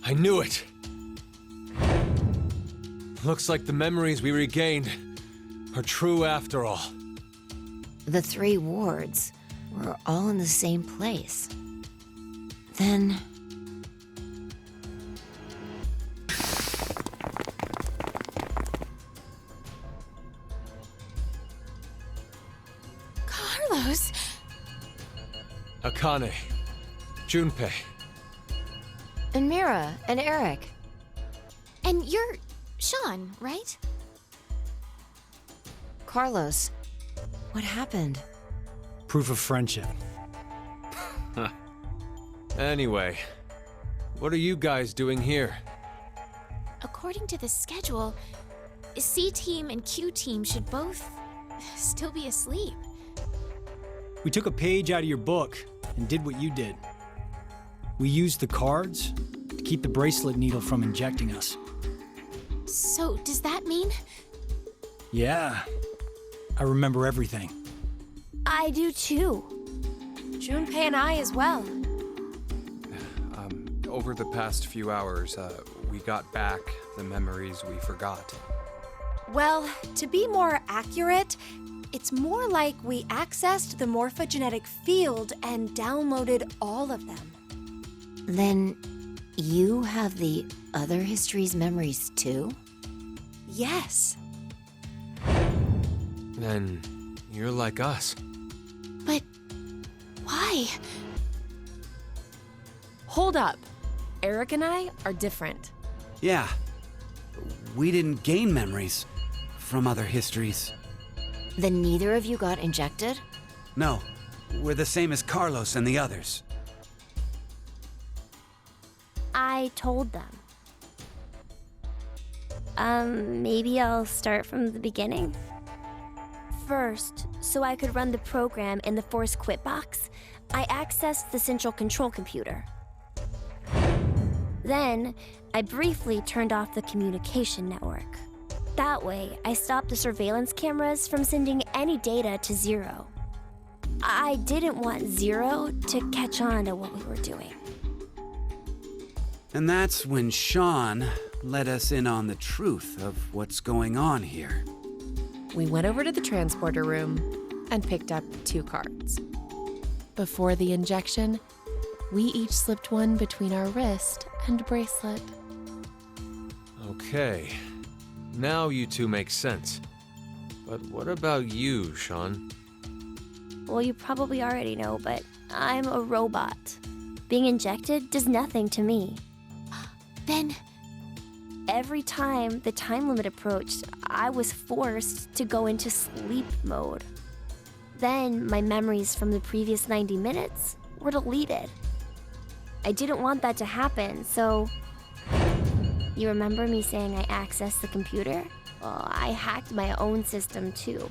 I knew it! Looks like the memories we regained are true after all. The 3 wards were all in the same place. Then... Carlos! Akane. Junpei. And Mira, and Eric. And you're Sean, right? Carlos, what happened? Proof of friendship. Anyway, what are you guys doing here? According to the schedule, C-Team and Q-Team should both still be asleep. We took a page out of your book and did what you did. We used the cards to keep the bracelet needle from injecting us. So, does that mean? Yeah, I remember everything. I do too. Junpei and I as well. Over the past few hours, we got back the memories we forgot. Well, to be more accurate, it's more like we accessed the morphogenetic field and downloaded all of them. Then you have the other history's memories too? Yes. Then you're like us. But why? Hold up. Eric and I are different. Yeah. We didn't gain memories from other histories. Then neither of you got injected? No, we're the same as Carlos and the others. I told them. Maybe I'll start from the beginning? First, so I could run the program in the Force Quit box, I accessed the central control computer. Then, I briefly turned off the communication network. That way, I stopped the surveillance cameras from sending any data to Zero. I didn't want Zero to catch on to what we were doing. And that's when Sean let us in on the truth of what's going on here. We went over to the transporter room and picked up 2 cards. Before the injection, we each slipped one between our wrist and bracelet. Okay. Now you two make sense. But what about you, Sean? Well, you probably already know, but I'm a robot. Being injected does nothing to me. Then... Every time the time limit approached, I was forced to go into sleep mode. Then my memories from the previous 90 minutes were deleted. I didn't want that to happen, so... You remember me saying I accessed the computer? Well, I hacked my own system too.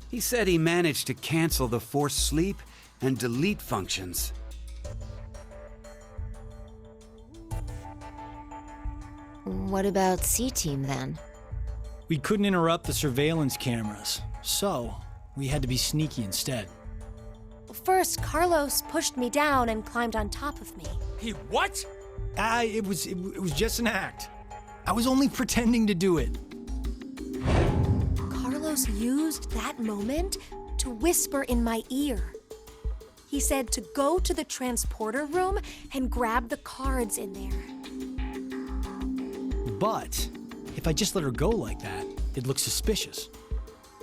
He said he managed to cancel the forced sleep and delete functions. What about C-Team then? We couldn't interrupt the surveillance cameras, so we had to be sneaky instead. First, Carlos pushed me down and climbed on top of me. He what? It was just an act. I was only pretending to do it. Carlos used that moment to whisper in my ear. He said to go to the transporter room and grab the cards in there. But if I just let her go like that, it'd look suspicious.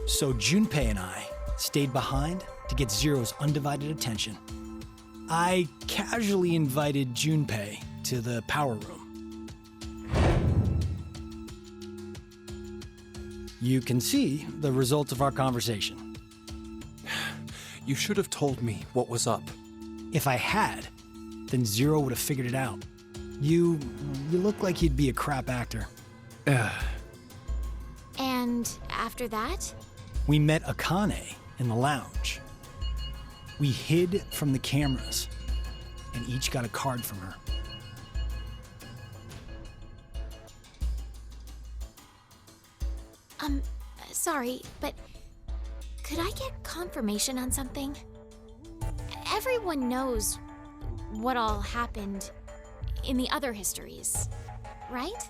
So Junpei and I stayed behind to get Zero's undivided attention. I casually invited Junpei to the power room. You can see the result of our conversation. You should have told me what was up. If I had, then Zero would have figured it out. You look like you'd be a crap actor. And after that? We met Akane in the lounge. We hid from the cameras and each got a card from her. Sorry, but could I get confirmation on something? Everyone knows what all happened in the other histories, right?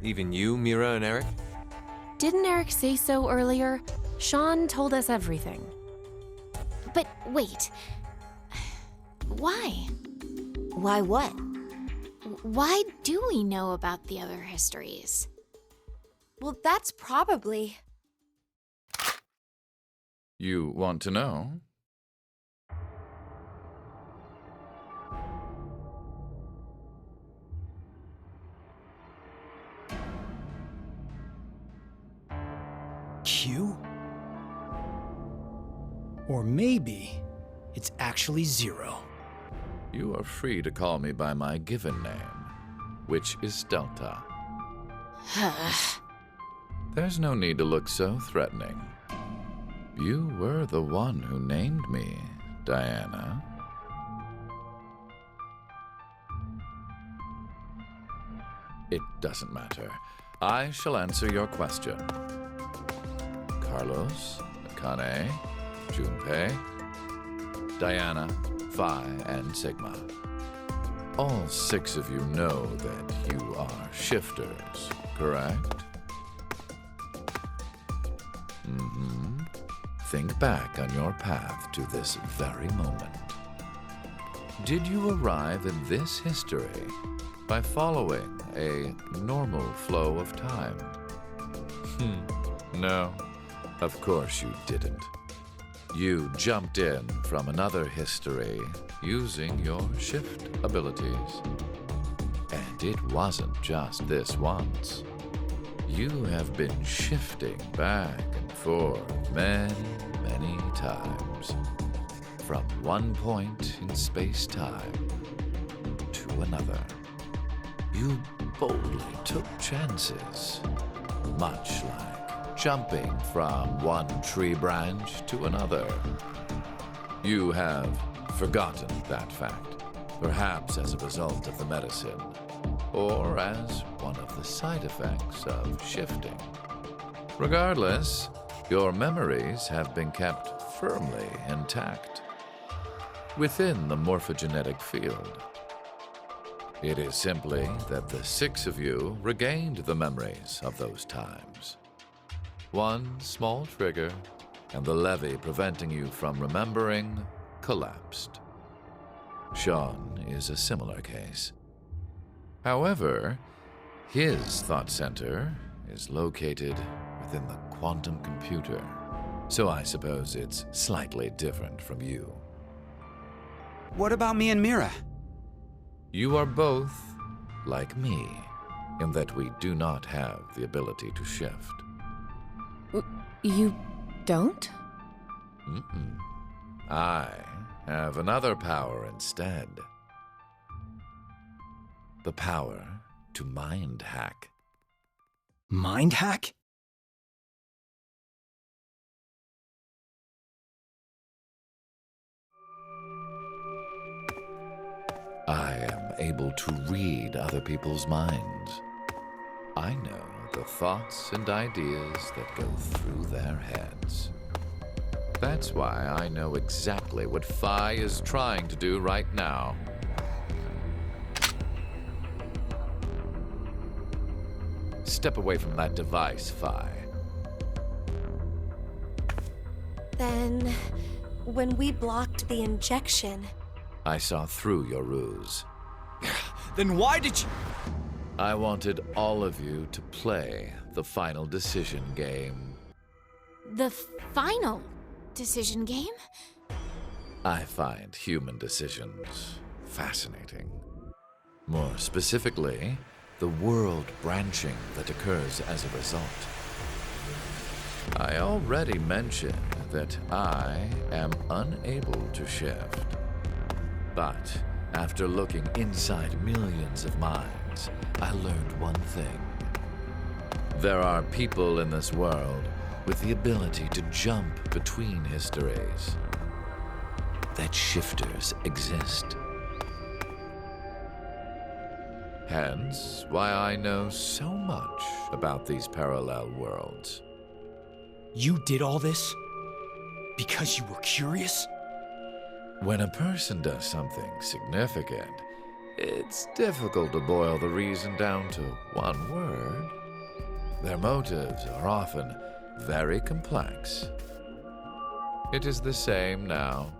Even you, Mira and Eric? Didn't Eric say so earlier? Sean told us everything. But wait. Why? Why what? Why do we know about the other histories? Well, that's probably... You want to know? Q? Or maybe it's actually Zero. You are free to call me by my given name, which is Delta. There's no need to look so threatening. You were the one who named me, Diana. It doesn't matter. I shall answer your question. Carlos, Akane, Junpei, Diana, Phi, and Sigma. All 6 of you know that you are shifters, correct? Think back on your path to this very moment. Did you arrive in this history by following a normal flow of time? No, of course you didn't. You jumped in from another history using your shift abilities. And it wasn't just this once. You have been shifting back and forth many, many times. From one point in space-time to another. You boldly took chances, much like jumping from one tree branch to another. You have forgotten that fact, perhaps as a result of the medicine, or as one of the side effects of shifting. Regardless, your memories have been kept firmly intact within the morphogenetic field. It is simply that the 6 of you regained the memories of those times. One small trigger, and the levee preventing you from remembering collapsed. Sean is a similar case. However, his thought center is located within the quantum computer, so I suppose it's slightly different from you. What about me and Mira? You are both like me, in that we do not have the ability to shift. You don't? I have another power instead. The power to mind hack. Mind hack? I am able to read other people's minds. I know the thoughts and ideas that go through their heads. That's why I know exactly what Phi is trying to do right now. Step away from that device, Phi. Then, when we blocked the injection... I saw through your ruse. Then why did you... I wanted all of you to play the final decision game. The final decision game? I find human decisions fascinating. More specifically, the world branching that occurs as a result. I already mentioned that I am unable to shift. But after looking inside millions of minds, I learned one thing. There are people in this world with the ability to jump between histories. That shifters exist. Hence, why I know so much about these parallel worlds. You did all this because you were curious? When a person does something significant, it's difficult to boil the reason down to one word. Their motives are often very complex. It is the same now.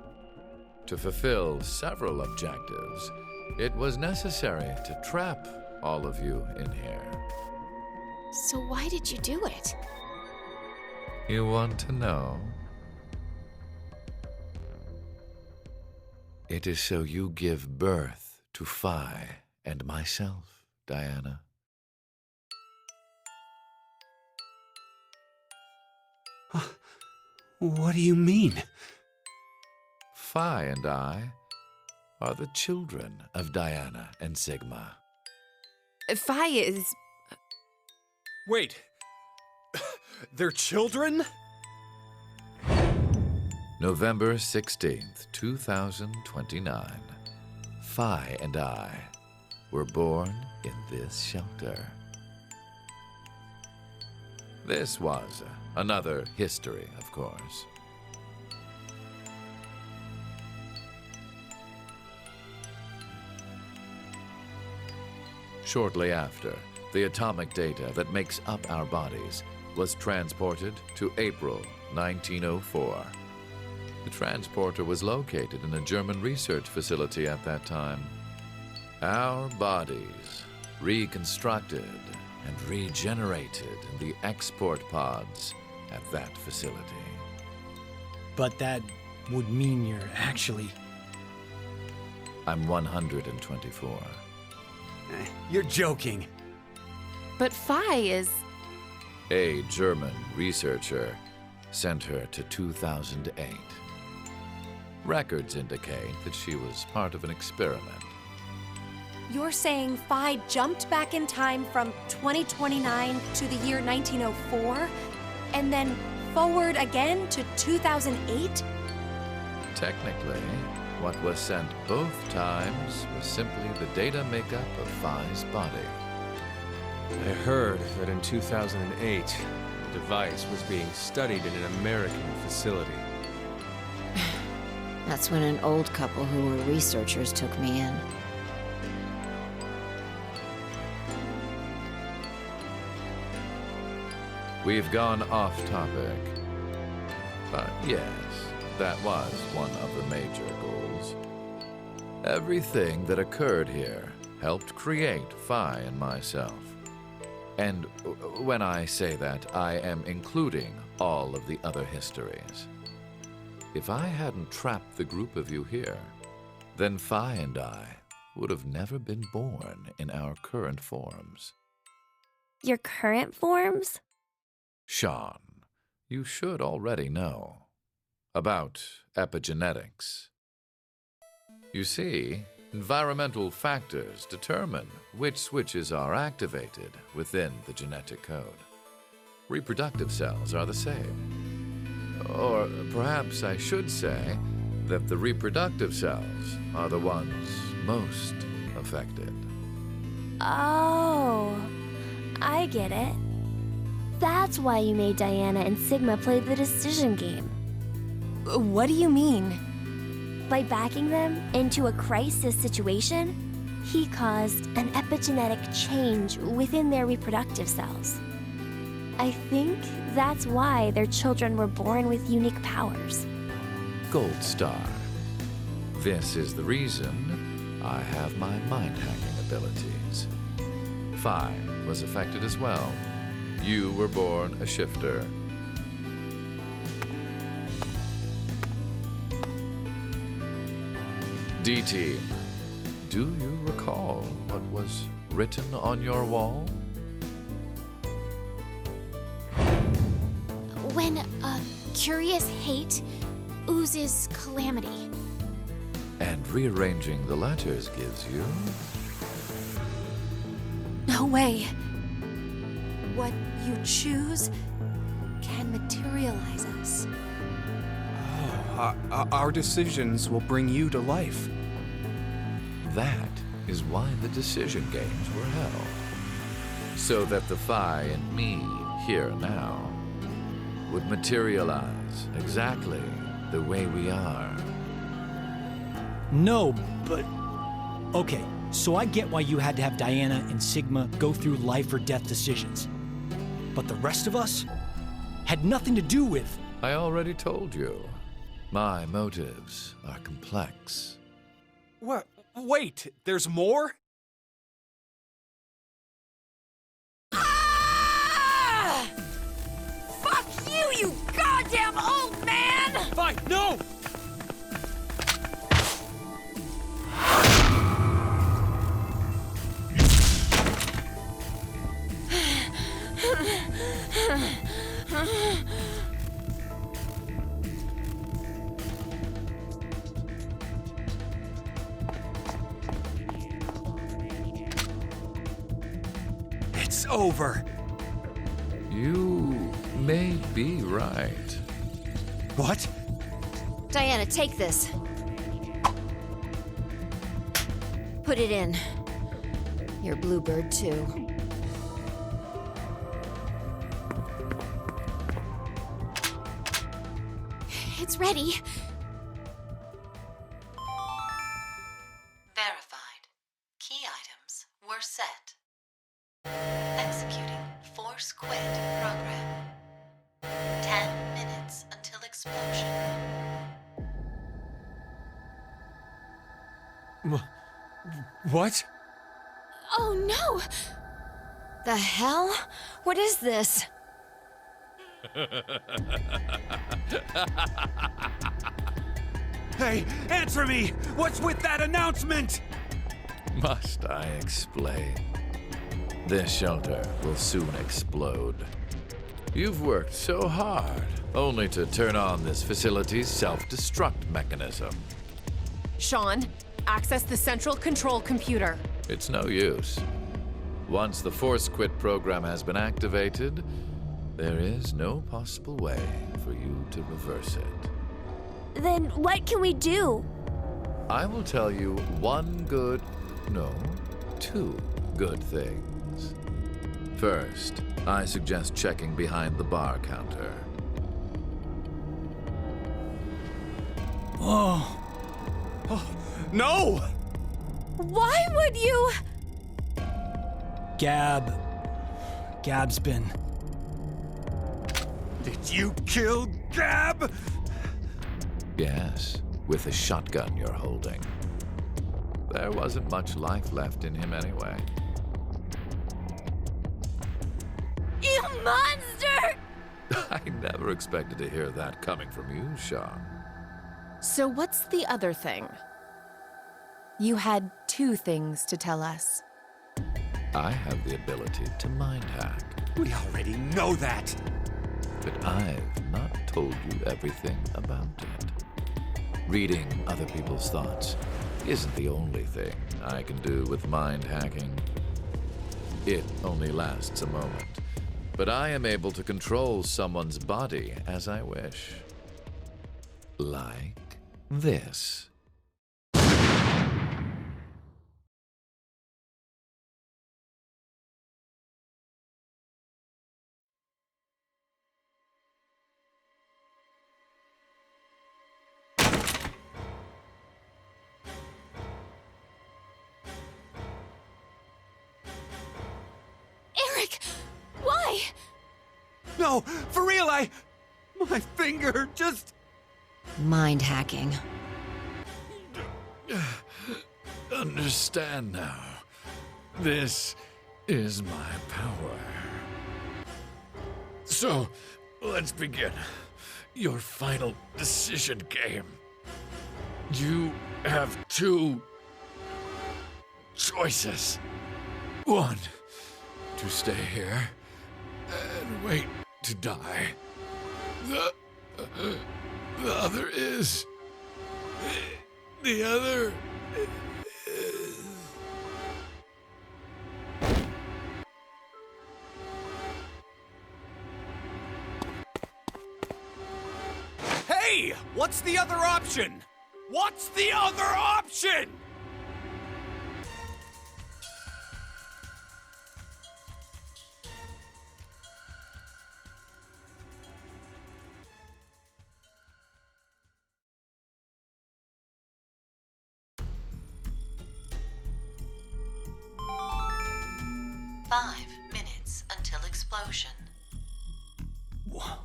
To fulfill several objectives, it was necessary to trap all of you in here. So why did you do it? You want to know? It is so you give birth to Phi and myself, Diana. What do you mean? Phi and I are the children of Diana and Sigma. Phi is... Wait. They're children? November 16th, 2029. Phi and I were born in this shelter. This was another history, of course. Shortly after, the atomic data that makes up our bodies was transported to April 1904. The transporter was located in a German research facility at that time. Our bodies reconstructed and regenerated in the export pods at that facility. But that would mean you're actually... I'm 124. You're joking. But Phi is... A German researcher sent her to 2008. Records indicate that she was part of an experiment. You're saying Phi jumped back in time from 2029 to the year 1904, and then forward again to 2008? Technically, what was sent both times was simply the data makeup of Phi's body. I heard that in 2008, the device was being studied in an American facility. That's when an old couple who were researchers took me in. We've gone off topic. But yes, that was one of the major goals. Everything that occurred here helped create Phi and myself. And when I say that, I am including all of the other histories. If I hadn't trapped the group of you here, then Phi and I would have never been born in our current forms. Your current forms? Sean, you should already know about epigenetics. You see, environmental factors determine which switches are activated within the genetic code. Reproductive cells are the same. Or perhaps I should say that the reproductive cells are the ones most affected. Oh, I get it. That's why you made Diana and Sigma play the decision game. What do you mean? By backing them into a crisis situation, he caused an epigenetic change within their reproductive cells. I think that's why their children were born with unique powers. Gold Star. This is the reason I have my mind-hacking abilities. Phi was affected as well. You were born a shifter. DT, do you recall what was written on your wall? When a curious hate oozes calamity. And rearranging the letters gives you... No way. What you choose can materialize us. Our decisions will bring you to life. That is why the decision games were held. So that the Phi and me, here now, would materialize exactly the way we are. No, but... Okay, so I get why you had to have Diana and Sigma go through life or death decisions. But the rest of us had nothing to do with... I already told you. My motives are complex. What? Wait, there's more? Ah! Fuck you, you goddamn old man! Fine, no! It's over. You may be right. What? Diana, take this. Put it in. Your bluebird, too. It's ready. Verified. Key items were set. Executing Force Quit program. 10 minutes until explosion. What? Oh no! The hell? What is this? Hey, answer me! What's with that announcement? Must I explain? This shelter will soon explode. You've worked so hard, only to turn on this facility's self-destruct mechanism. Sean, access the central control computer. It's no use. Once the Force Quit program has been activated, there is no possible way for you to reverse it. Then what can we do? I will tell you two good things. First, I suggest checking behind the bar counter. Oh. No! Why would you? Gab's been... Did you kill Gab? Yes, with the shotgun you're holding. There wasn't much life left in him anyway. You monster! I never expected to hear that coming from you, Sean. So what's the other thing? You had two things to tell us. I have the ability to mind hack, We already know that. but I've not told you everything about it. Reading other people's thoughts isn't the only thing I can do with mind hacking. It only lasts a moment, but I am able to control someone's body as I wish. Like this. Eric! Why? No, for real, my finger just... Mind hacking. Understand now. This is my power. So, let's begin. Your final decision game. You have two choices. One, to stay here and wait to die. The other is... The other is... Hey! What's the other option? What's the other option? Five minutes until explosion.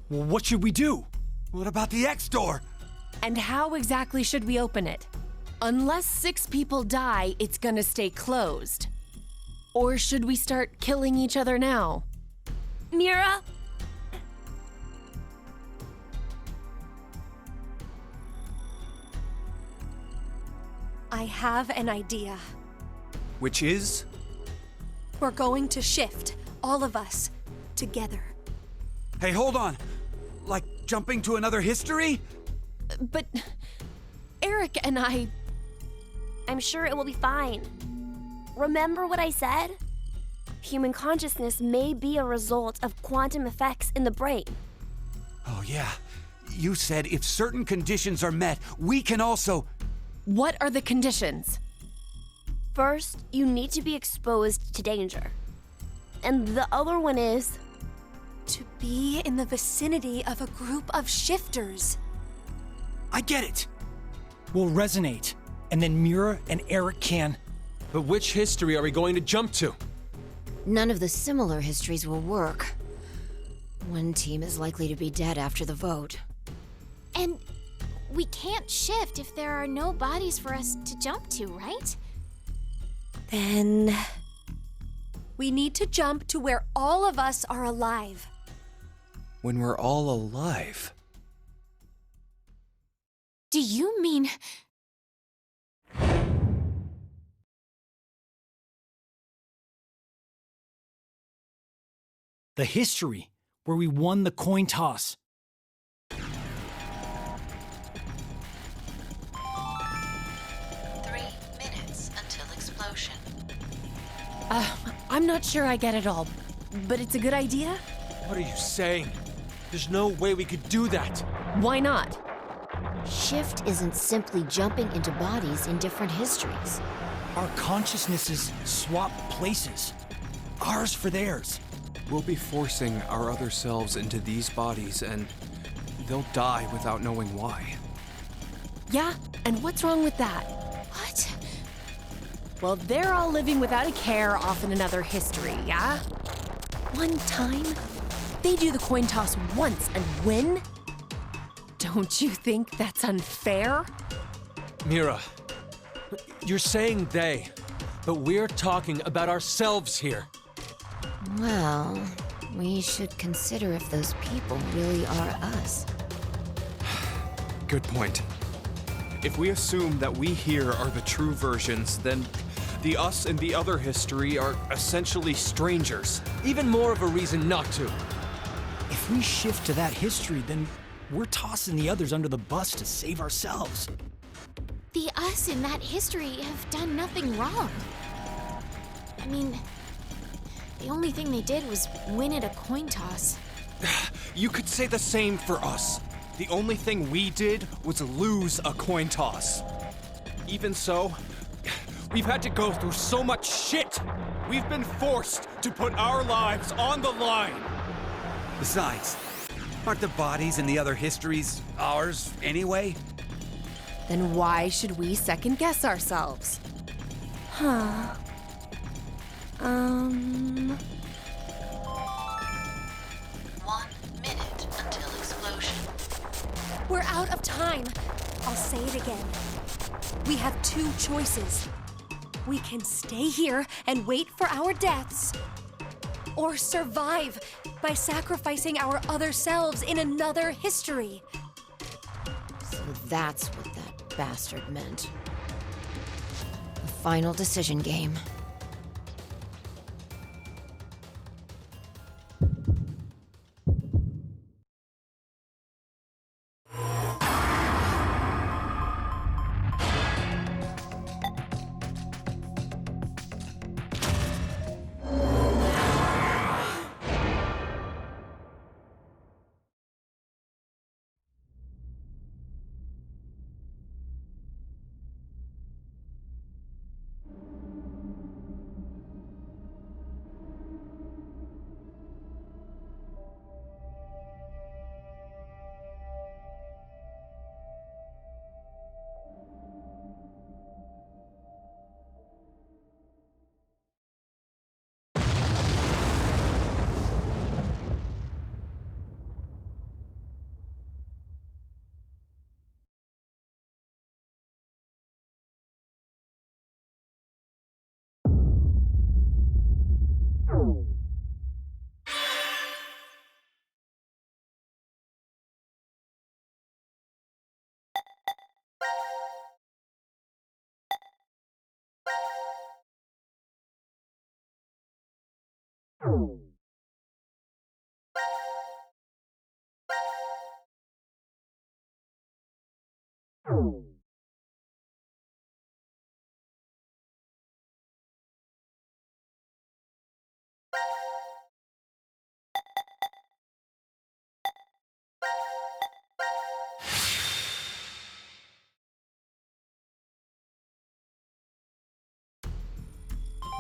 What should we do? What about the X door? And how exactly should we open it? Unless 6 people die, it's gonna stay closed. Or should we start killing each other now? Mira? I have an idea. Which is? We're going to shift, all of us, together. Hey, hold on. Like jumping to another history? But Eric and I'm sure it will be fine. Remember what I said? Human consciousness may be a result of quantum effects in the brain. Oh, yeah. You said if certain conditions are met, we can also... What are the conditions? First, you need to be exposed to danger. And the other one is... To be in the vicinity of a group of shifters. I get it. We'll resonate, and then Mira and Eric can... But which history are we going to jump to? None of the similar histories will work. One team is likely to be dead after the vote. And we can't shift if there are no bodies for us to jump to, right? Then... we need to jump to where all of us are alive. When we're all alive. Do you mean... The history, where we won the coin toss. 3 minutes until explosion. I'm not sure I get it all, but it's a good idea? What are you saying? There's no way we could do that. Why not? Shift isn't simply jumping into bodies in different histories. Our consciousnesses swap places. Ours for theirs. We'll be forcing our other selves into these bodies, and they'll die without knowing why. Yeah, and what's wrong with that? What? Well, they're all living without a care off in another history, yeah? One time, they do the coin toss once and win? Don't you think that's unfair? Mira, you're saying they, but we're talking about ourselves here. Well, we should consider if those people really are us. Good point. If we assume that we here are the true versions, then the us in the other history are essentially strangers. Even more of a reason not to. If we shift to that history, then we're tossing the others under the bus to save ourselves. The us in that history have done nothing wrong. I mean, the only thing they did was win at a coin toss. You could say the same for us. The only thing we did was lose a coin toss. Even so, we've had to go through so much shit. We've been forced to put our lives on the line. Besides, aren't the bodies in the other histories ours anyway? Then why should we second guess ourselves? Huh. 1 minute until explosion. We're out of time. I'll say it again. We have 2 choices. We can stay here and wait for our deaths, or survive by sacrificing our other selves in another history. So that's what that bastard meant. The final decision game.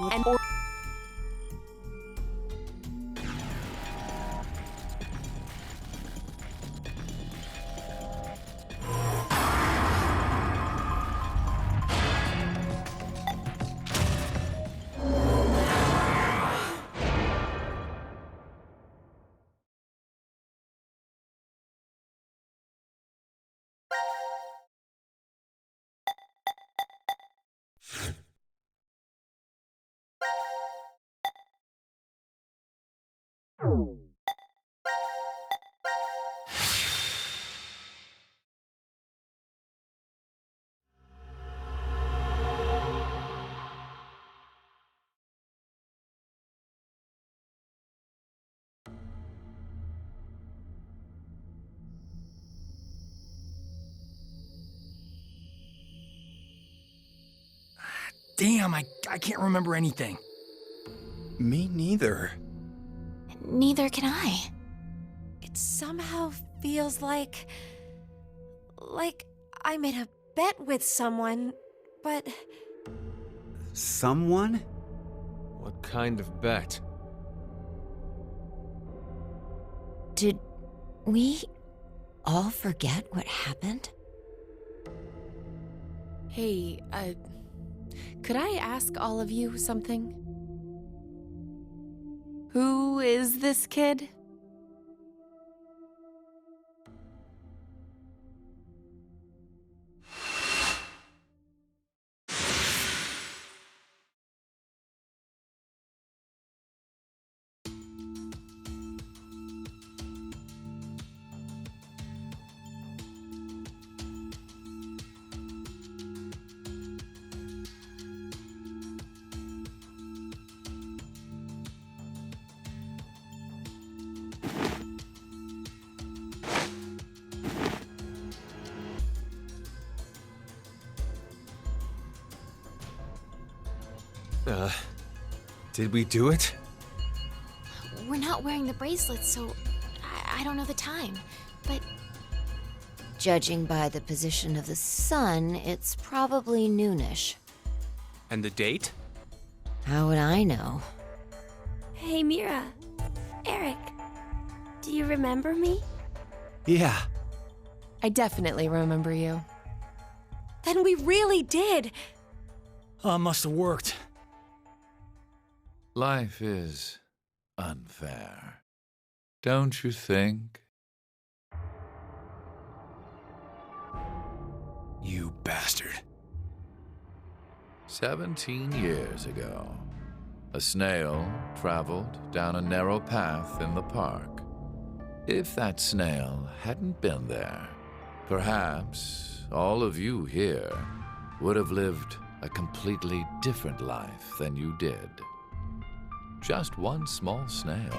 And Damn, I can't remember anything. Me neither. Neither can I. It somehow feels like I made a bet with someone, but Someone? What kind of bet? Did we all forget what happened? hey, could I ask all of you something? Who is this kid? Did we do it? We're not wearing the bracelets, so I don't know the time. But Judging by the position of the sun, it's probably noonish. And the date? How would I know? Hey, Mira. Eric. Do you remember me? Yeah. I definitely remember you. then we really did. Must have worked. Life is unfair, don't you think? You bastard. 17 years ago, a snail traveled down a narrow path in the park. If that snail hadn't been there, perhaps all of you here would have lived a completely different life than you did. Just one small snail,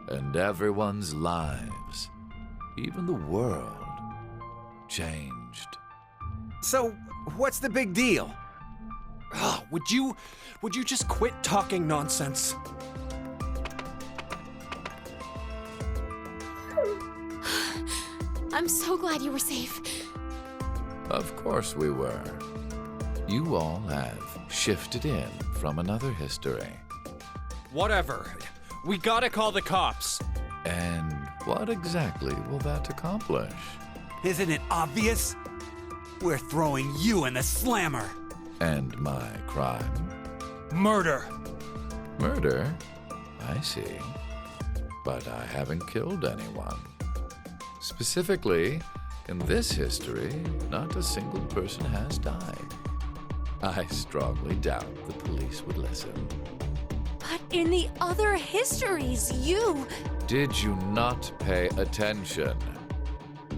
and everyone's lives, even the world, changed. So, what's the big deal? Would you just quit talking nonsense? I'm so glad you were safe. Of course we were. You all have shifted in from another history. Whatever. We gotta call the cops. And what exactly will that accomplish? Isn't it obvious? We're throwing you in the slammer. And my crime? Murder. Murder? I see. But I haven't killed anyone. Specifically, in this history, not a single person has died. I strongly doubt the police would listen. But in the other histories, you... Did you not pay attention?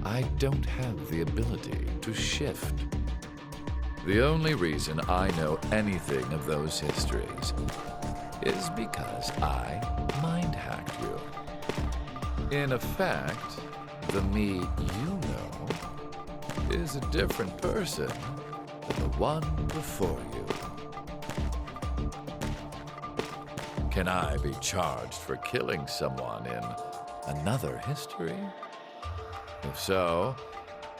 I don't have the ability to shift. The only reason I know anything of those histories is because I mind-hacked you. In effect, the me you know is a different person than the one before you. Can I be charged for killing someone in another history? If so,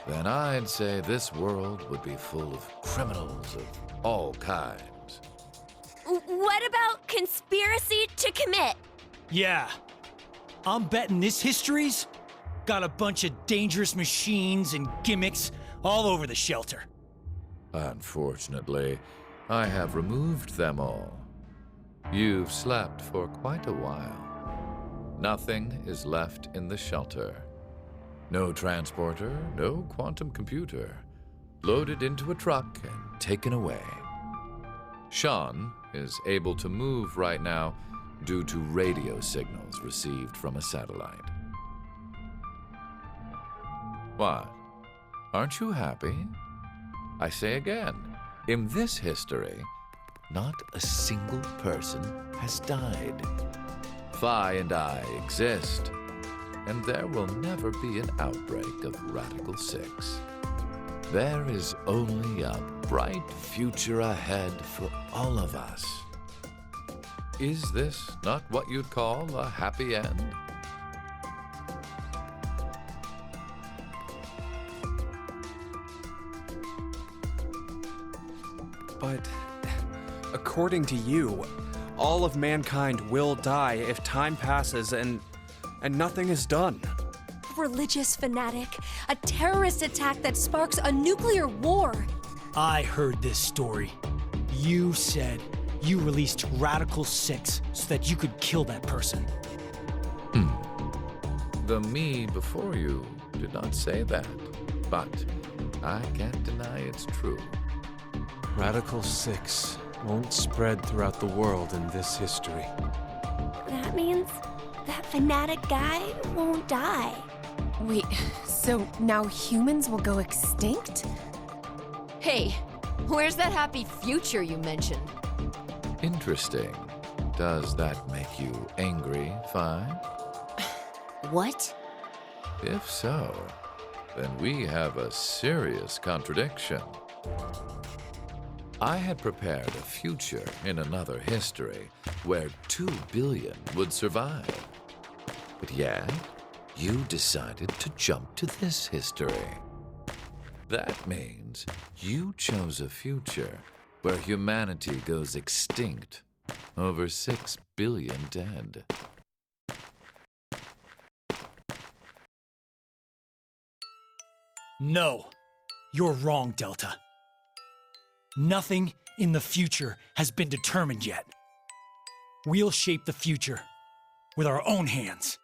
then I'd say this world would be full of criminals of all kinds. What about conspiracy to commit? Yeah. I'm betting this history's got a bunch of dangerous machines and gimmicks all over the shelter. Unfortunately, I have removed them all. You've slept for quite a while. Nothing is left in the shelter. No transporter, no quantum computer. Loaded into a truck and taken away. Sean is able to move right now due to radio signals received from a satellite. What? Aren't you happy? I say again, in this history, not a single person has died. Phi and I exist, and there will never be an outbreak of Radical 6. There is only a bright future ahead for all of us. Is this not what you'd call a happy end? But according to you, all of mankind will die if time passes and nothing is done. A religious fanatic, a terrorist attack that sparks a nuclear war. I heard this story. You said you released Radical 6 so that you could kill that person. The me before you did not say that, but I can't deny it's true. Radical 6 won't spread throughout the world in this history. That means that fanatic guy won't die. Wait, so now humans will go extinct? Hey, where's that happy future you mentioned? Interesting. Does that make you angry, Phi? What? If so, then we have a serious contradiction. I had prepared a future in another history where 2 billion would survive. But yet, you decided to jump to this history. That means you chose a future where humanity goes extinct, over 6 billion dead. No, you're wrong, Delta. Nothing in the future has been determined yet. We'll shape the future with our own hands.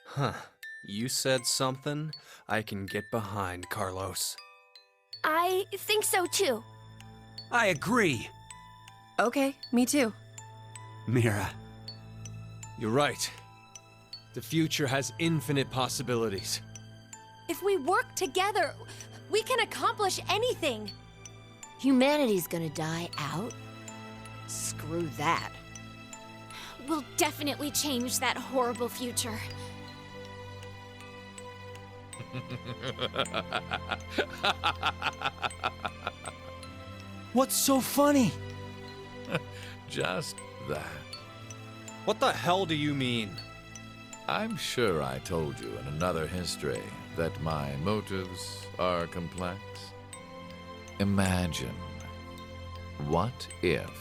Huh. You said something I can get behind, Carlos. I think so too. I agree. Okay, me too. Mira, You're right. The future has infinite possibilities. If we work together, we can accomplish anything. Humanity's gonna die out? Screw that. We'll definitely change that horrible future. What's so funny? Just that. What the hell do you mean? I'm sure I told you in another history that my motives are complex. Imagine, what if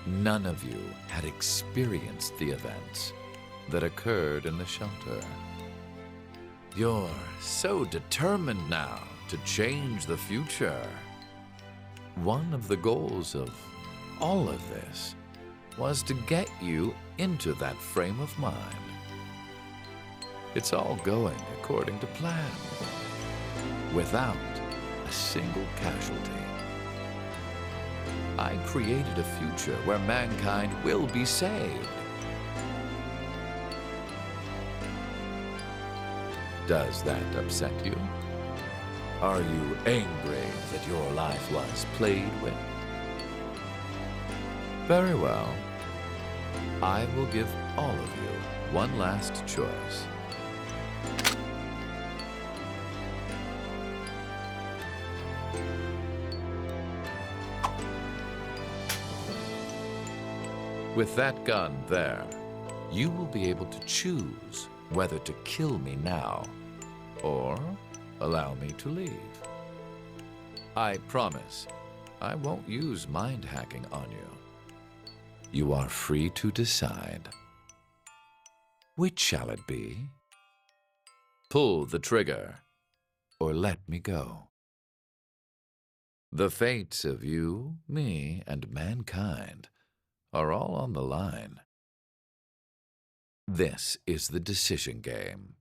none of you had experienced the events that occurred in the shelter? You're so determined now to change the future. One of the goals of all of this was to get you into that frame of mind. It's all going according to plan, without a single casualty. I created a future where mankind will be saved. Does that upset you? Are you angry that your life was played with? Very well. I will give all of you one last choice. With that gun there, you will be able to choose whether to kill me now or allow me to leave. I promise I won't use mind hacking on you. You are free to decide. Which shall it be? Pull the trigger or let me go. The fates of you, me, and mankind are all on the line. This is the decision game.